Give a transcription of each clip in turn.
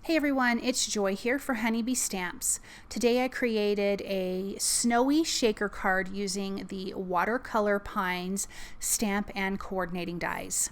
Hey everyone, it's Joy here for Honeybee Stamps. Today I created a snowy shaker card using the Watercolor Pines stamp and coordinating dies.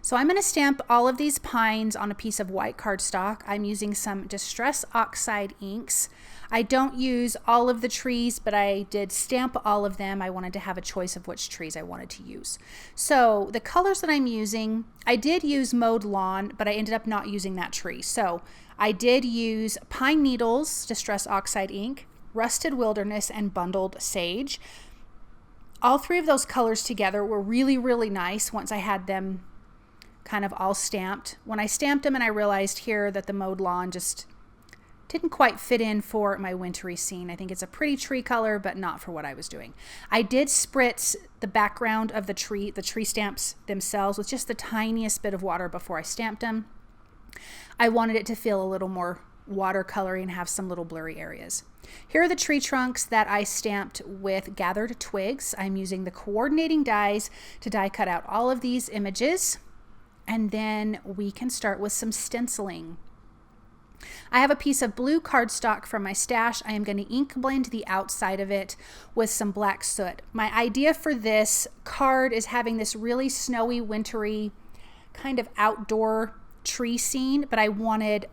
So I'm going to stamp all of these pines on a piece of white cardstock. I'm using some Distress Oxide inks. I don't use all of the trees, but I did stamp all of them. I wanted to have a choice of which trees I wanted to use. So the colors that I'm using, I did use Mowed Lawn, but I ended up not using that tree. So I did use Pine Needles, Distress Oxide ink, Rusted Wilderness, and Bundled Sage. All three of those colors together were really, really nice once I had them kind of all stamped. When I stamped them and I realized here that the Mowed Lawn just didn't quite fit in for my wintry scene. I think it's a pretty tree color, but not for what I was doing. I did spritz the background of the tree stamps themselves with just the tiniest bit of water before I stamped them. I wanted it to feel a little more watercolory and have some little blurry areas. Here are the tree trunks that I stamped with gathered twigs. I'm using the coordinating dies to die cut out all of these images. And then we can start with some stenciling. I have a piece of blue cardstock from my stash. I am going to ink blend the outside of it with some black soot. My idea for this card is having this really snowy, wintry, kind of outdoor tree scene, but I wanted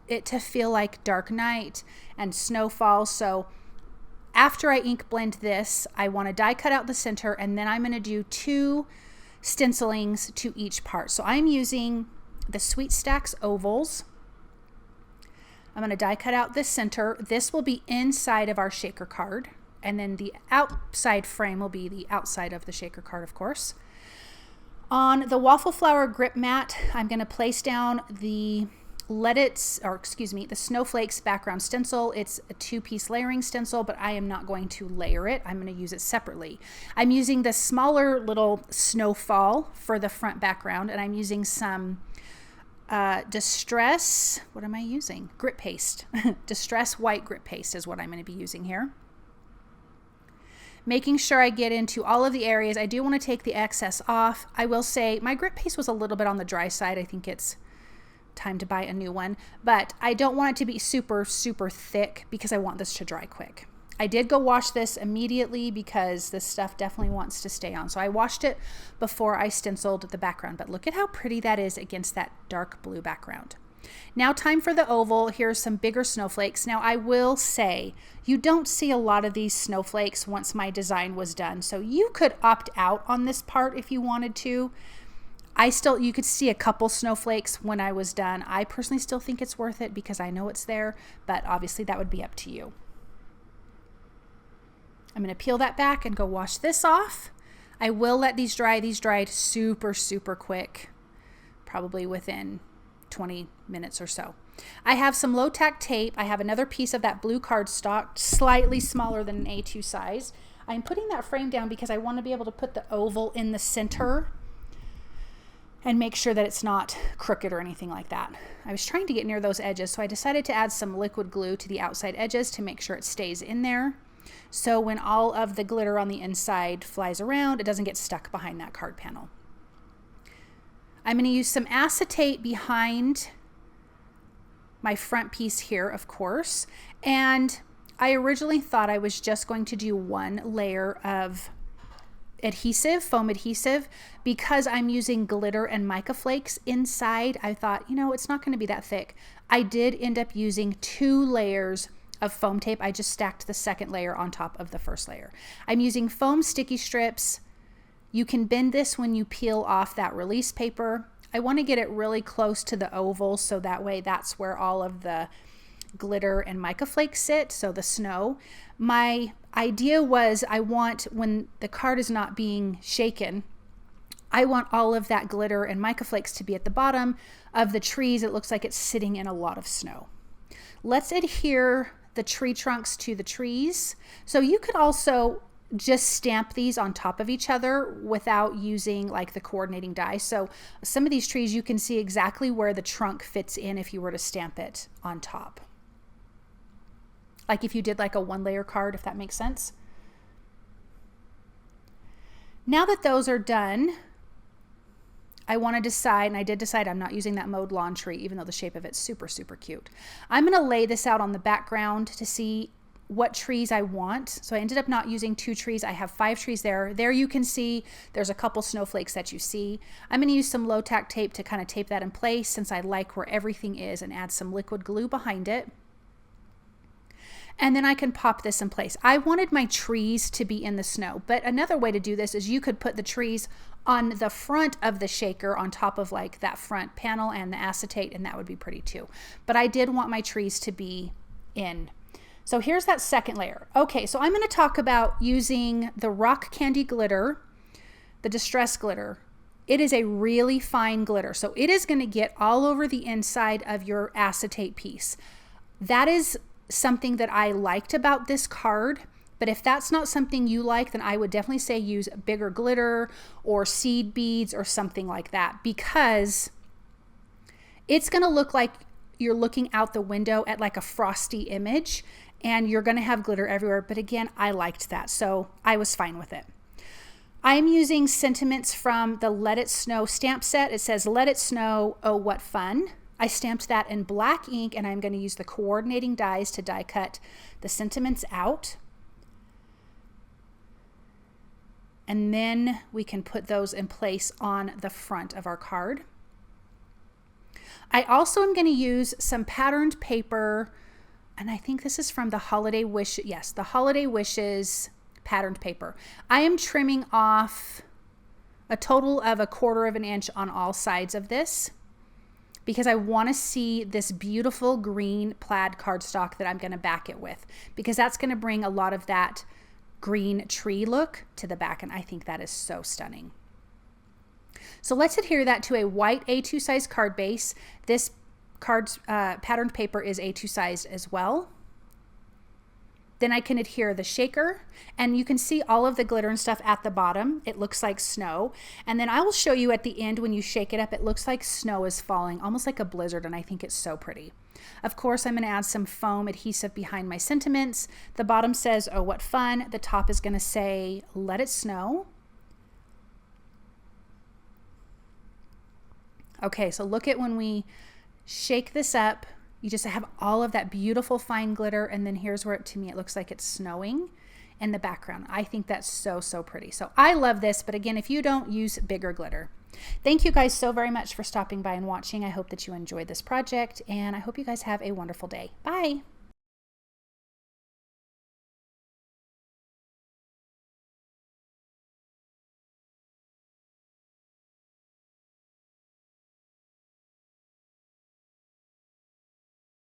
it to feel like dark night and snowfall. So after I ink blend this, I want to die cut out the center, and then I'm going to do two stencilings to each part. So I'm using the Sweet Stacks ovals. I'm going to die cut out this center. This will be inside of our shaker card, and then the outside frame will be the outside of the shaker card, of course. On the waffle flower grip mat, I'm going to place down the the Snowflakes background stencil. It's a two-piece layering stencil, but I am not going to layer it. I'm going to use it separately. I'm using the smaller little Snowfall for the front background, and I'm using some Distress, what am I using? Grit paste. Distress white grit paste is what I'm going to be using here. Making sure I get into all of the areas. I do want to take the excess off. I will say my grit paste was a little bit on the dry side. I think it's time to buy a new one, but I don't want it to be super, super thick because I want this to dry quick. I did go wash this immediately because this stuff definitely wants to stay on. So I washed it before I stenciled the background, but look at how pretty that is against that dark blue background. Now time for the oval. Here's some bigger snowflakes. Now I will say you don't see a lot of these snowflakes once my design was done. So you could opt out on this part if you wanted to. You could see a couple snowflakes when I was done. I personally still think it's worth it because I know it's there, but obviously that would be up to you. I'm going to peel that back and go wash this off. I will let these dry. These dried super, super quick, probably within 20 minutes or so. I have some low tack tape. I have another piece of that blue cardstock, slightly smaller than an A2 size. I'm putting that frame down because I want to be able to put the oval in the center and make sure that it's not crooked or anything like that. I was trying to get near those edges, so I decided to add some liquid glue to the outside edges to make sure it stays in there. So when all of the glitter on the inside flies around, it doesn't get stuck behind that card panel. I'm going to use some acetate behind my front piece here, of course. And I originally thought I was just going to do one layer of adhesive, foam adhesive, because I'm using glitter and mica flakes inside. I thought, it's not going to be that thick. I did end up using 2 layers of foam tape. I just stacked the second layer on top of the first layer. I'm using foam sticky strips. You can bend this when you peel off that release paper. I want to get it really close to the oval so that way that's where all of the glitter and mica flakes sit, so the snow. My idea was I want, when the card is not being shaken, I want all of that glitter and mica flakes to be at the bottom of the trees. It looks like it's sitting in a lot of snow. Let's adhere the tree trunks to the trees. So you could also just stamp these on top of each other without using like the coordinating die. So some of these trees you can see exactly where the trunk fits in if you were to stamp it on top. Like if you did like a 1-layer card, if that makes sense. Now that those are done, I want to decide, and I did decide I'm not using that mowed lawn tree, even though the shape of it's super, super cute. I'm going to lay this out on the background to see what trees I want. So I ended up not using 2 trees. I have 5 trees there. There you can see there's a couple snowflakes that you see. I'm going to use some low tack tape to kind of tape that in place since I like where everything is, and add some liquid glue behind it. And then I can pop this in place. I wanted my trees to be in the snow, but another way to do this is you could put the trees on the front of the shaker on top of like that front panel and the acetate, and that would be pretty too. But I did want my trees to be in. So here's that second layer. Okay, so I'm going to talk about using the rock candy glitter, the distress glitter. It is a really fine glitter, so it is going to get all over the inside of your acetate piece. That is something that I liked about this card, but if that's not something you like, then I would definitely say use bigger glitter or seed beads or something like that, because it's going to look like you're looking out the window at like a frosty image, and you're going to have glitter everywhere. But again, I liked that, so I was fine with it. I'm using sentiments from the Let It Snow stamp set. It says, "Let it snow, oh what fun." I stamped that in black ink, and I'm going to use the coordinating dies to die cut the sentiments out. And then we can put those in place on the front of our card. I also am going to use some patterned paper, and I think this is from the Holiday Wish. Yes, the Holiday Wishes patterned paper. I am trimming off a total of 1/4 inch on all sides of this, because I want to see this beautiful green plaid cardstock that I'm going to back it with, because that's going to bring a lot of that green tree look to the back, and I think that is so stunning. So let's adhere that to a white A2 size card base. This card's patterned paper is A2 sized as well. Then I can adhere the shaker, and you can see all of the glitter and stuff at the bottom. It looks like snow. And then I will show you at the end when you shake it up, it looks like snow is falling, almost like a blizzard, and I think it's so pretty. Of course, I'm going to add some foam adhesive behind my sentiments. The bottom says, "Oh, what fun." The top is going to say, "Let it snow." Okay, so look at when we shake this up, you just have all of that beautiful fine glitter, and then here's where to me it looks like it's snowing in the background. I think that's so, so pretty. So I love this, but again, if you don't, use bigger glitter. Thank you guys so very much for stopping by and watching. I hope that you enjoyed this project, and I hope you guys have a wonderful day. Bye.